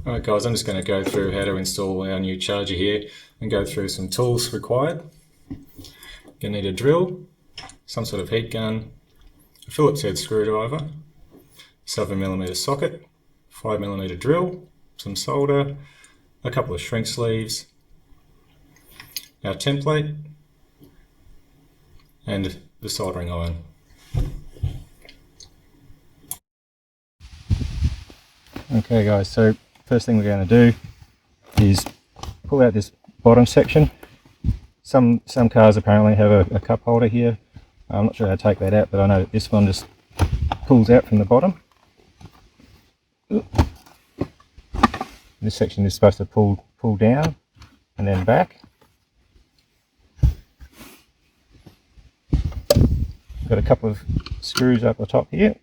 Alright guys, I'm just going to go through how to install our new charger here and go through some tools required. You're going to need a drill, some sort of heat gun, a Phillips head screwdriver, 7mm socket, 5mm drill, some solder, a couple of shrink sleeves, our template, and the soldering iron. Okay guys, so first thing we're going to do is pull out this bottom section. Some cars apparently have a cup holder here. I'm not sure how to take that out, but I know that this one just pulls out from the bottom. This section is supposed to pull down and then back. Got a couple of screws up the top here.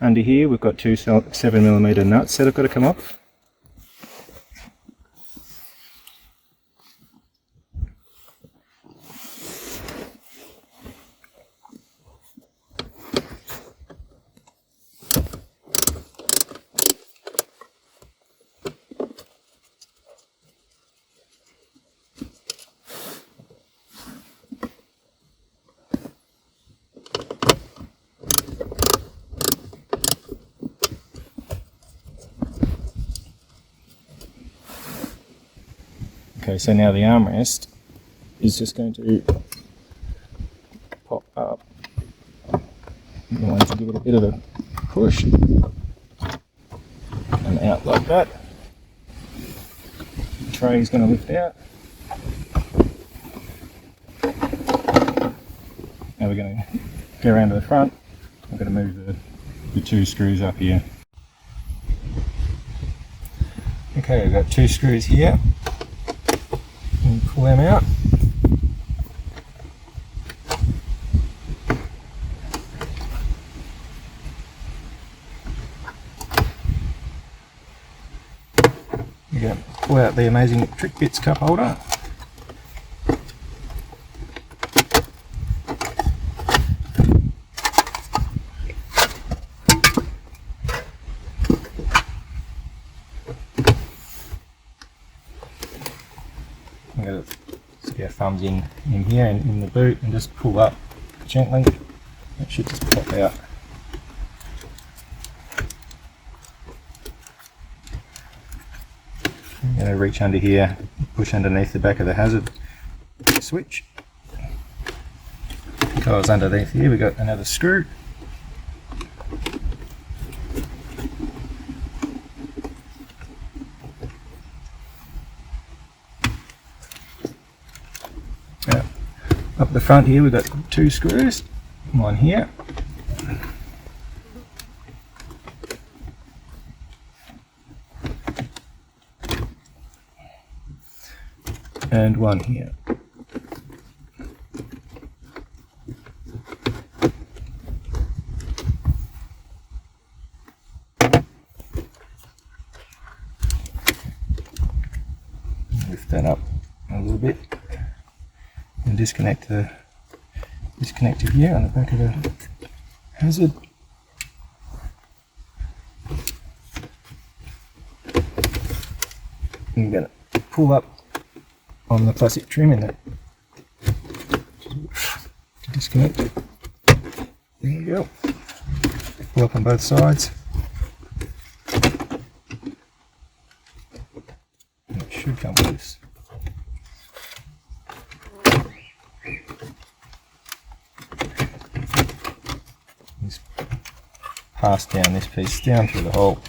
Under here we've got two 7mm nuts that have got to come off. Okay, so now the armrest is just going to pop up. You're going to give it a bit of a push and out like that. The tray is going to lift out. Now we're going to go around to the front. I'm going to move the two screws up here. Okay, we've got two screws here. And pull them out. We're going to pull out the amazing Trick Bits cup holder. I'm going to stick our thumbs in here and in the boot and just pull up gently. It should just pop out. I'm going to reach under here, push underneath the back of the hazard switch. Because underneath here we've got another screw. Up the front here we've got two screws, one here and one here. Lift that up a little bit. And disconnect the disconnector here on the back of the hazard. And you're going to pull up on the plastic trim in there to disconnect it. There you go. Pull up on both sides. And it should come loose. Pass down this piece down through the hole.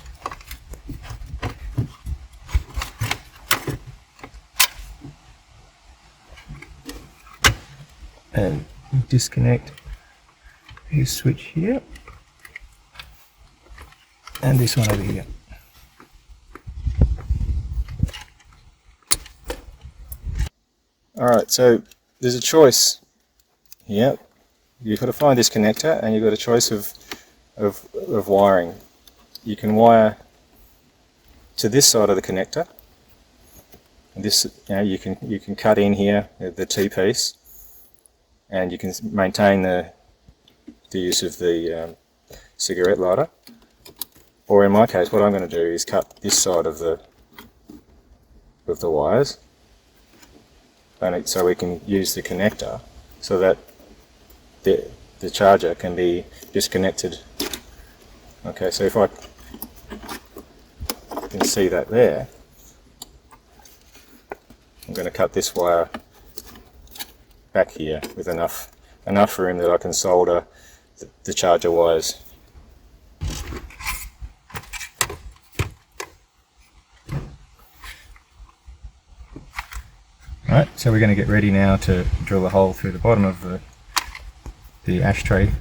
And disconnect this switch here, and this one over here. Alright, so there's a choice here. You've got to find this connector, and you've got a choice of wiring. You can wire to this side of the connector, and this, you can cut in here the T-piece, and you can maintain the use of the cigarette lighter. Or in my case, what I'm going to do is cut this side of the wires, and so we can use the connector so that the charger can be disconnected. Okay, so if I can see that there, I'm going to cut this wire back here with enough room that I can solder the charger wires. Alright, so we're going to get ready now to drill a hole through the bottom of the ashtray.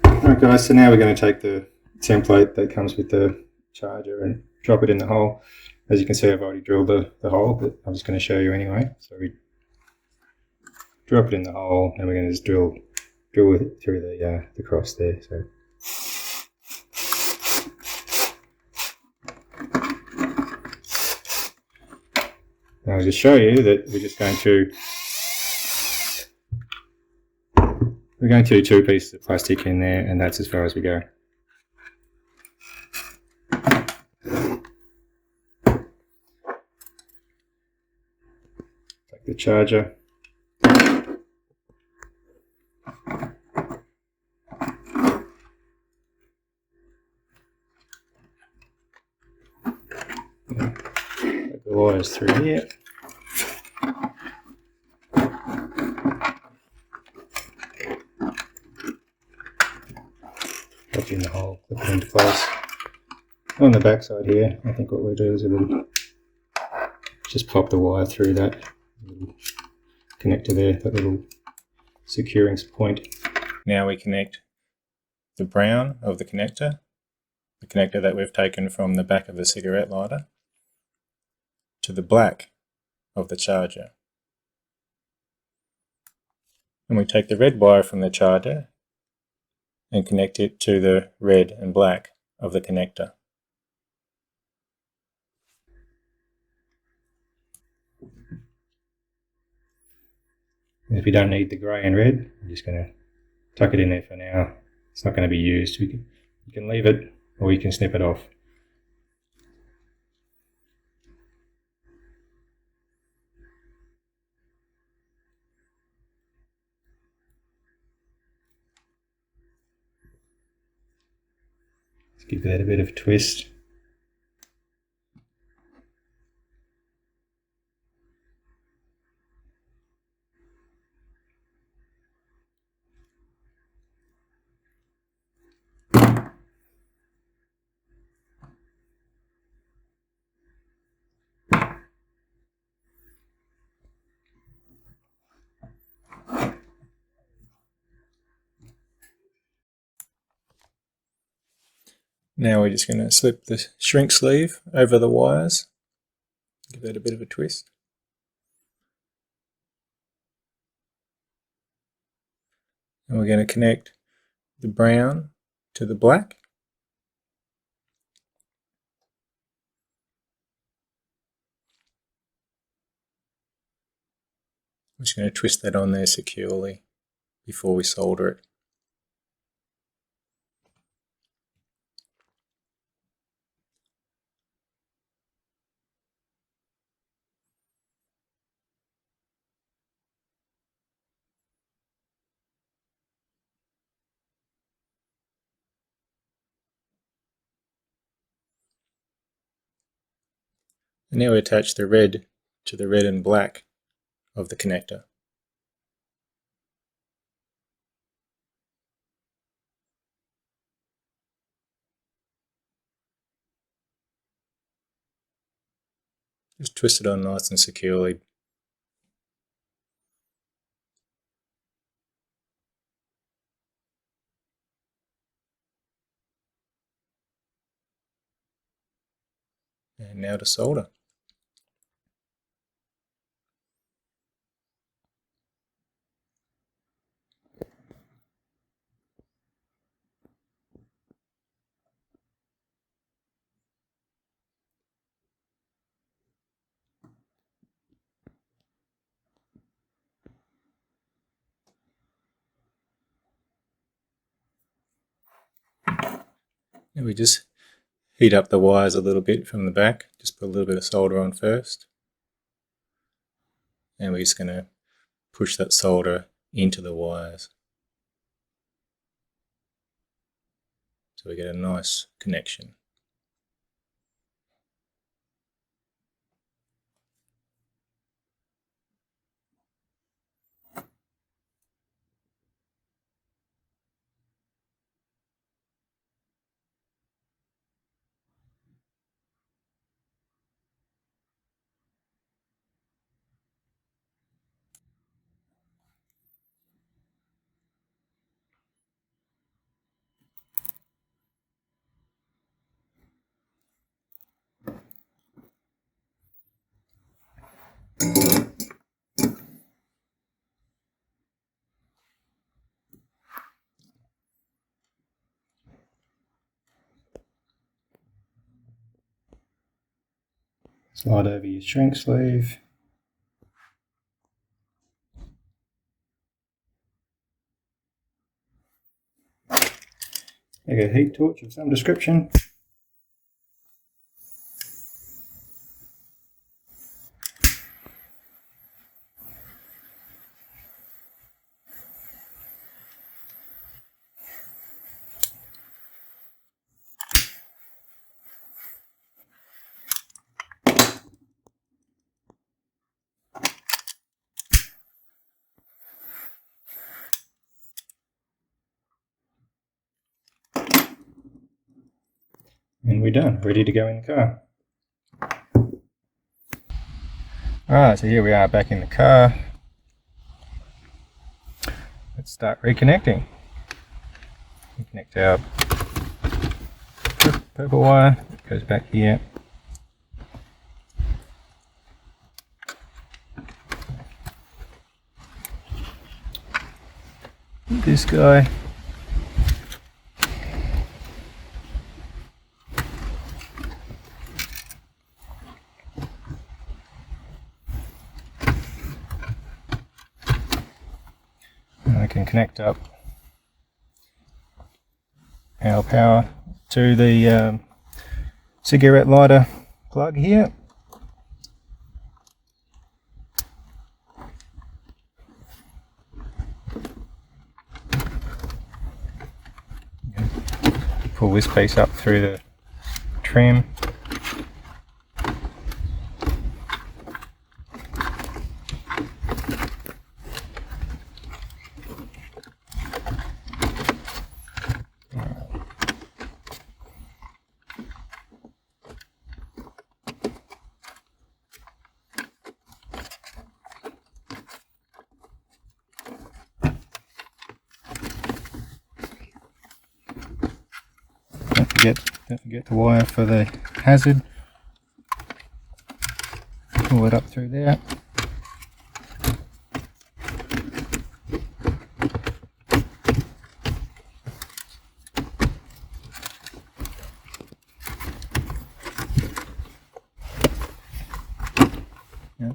Alright guys, so now we're going to take the template that comes with the charger and drop it in the hole. As you can see, I've already drilled the hole, but I'm just going to show you anyway. So we drop it in the hole, and we're going to just drill it through the cross there. So. And I'll just show you that we're going to 2 pieces of plastic in there, and that's as far as we go. Take the charger. Take the wires through here. Put it in the hole, clip it into place. On the back side here, I think what we'll do is we'll just pop the wire through that little connector there, that little securing point. Now we connect the brown of the connector that we've taken from the back of the cigarette lighter, to the black of the charger. And we take the red wire from the charger and connect it to the red and black of the connector. And if you don't need the grey and red, I'm just going to tuck it in there for now. It's not going to be used. You can leave it, or you can snip it off. Let's give that a bit of a twist. Now we're just going to slip the shrink sleeve over the wires, give that a bit of a twist. And we're going to connect the brown to the black. I'm just going to twist that on there securely before we solder it. And now we attach the red to the red and black of the connector. Just twist it on nice and securely. And now to solder. And we just heat up the wires a little bit from the back. Just put a little bit of solder on first. And we're just going to push that solder into the wires. So we get a nice connection. Slide over your shrink sleeve. Take a heat torch of some description. And we're done, ready to go in the car. Alright, so here we are back in the car. Let's start reconnecting. We connect our purple wire, it goes back here. This guy. And I can connect up our power to the cigarette lighter plug here. Pull this piece up through the trim. Don't forget the wire for the hazard. Pull it up through there.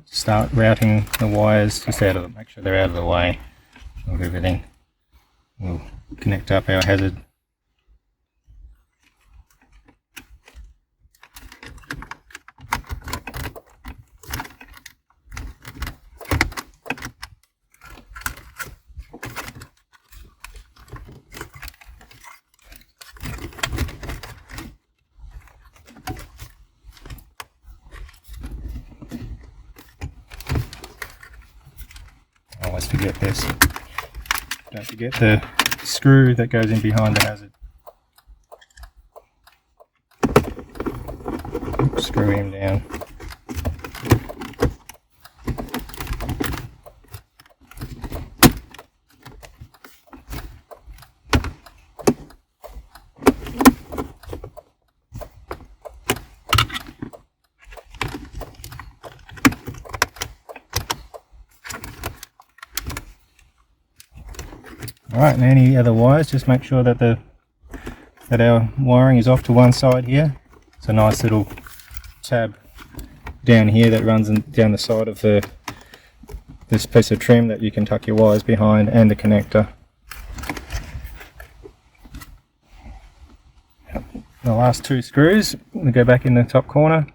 Start routing the wires just out of them. Make sure they're out of the way of everything. We'll connect up our hazard. Always forget this. Don't forget the screw that goes in behind the hazard. Screw him down. Alright, and any other wires, just make sure that our wiring is off to one side here. It's a nice little tab down here that runs down the side of this piece of trim that you can tuck your wires behind, and the connector. The last two screws, we go back in the top corner.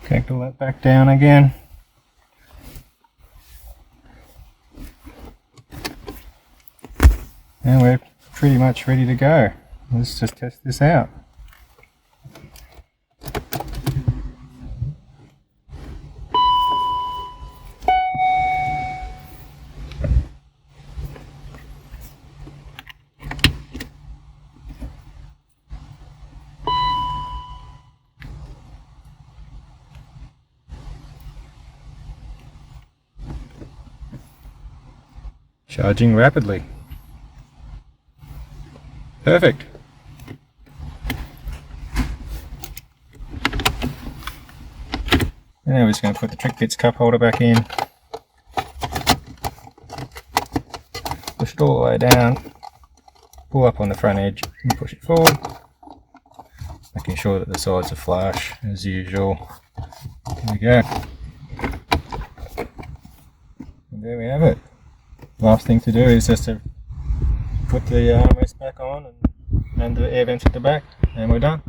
Connect all that back down again. And we're pretty much ready to go. Let's just test this out. Charging rapidly. Perfect. And now we're just going to put the trick bits cup holder back in. Push it all the way down. Pull up on the front edge and push it forward. Making sure that the sides are flush as usual. There we go. And there we have it. Last thing to do is just to put the armrest back on and the air vents at the back, and we're done.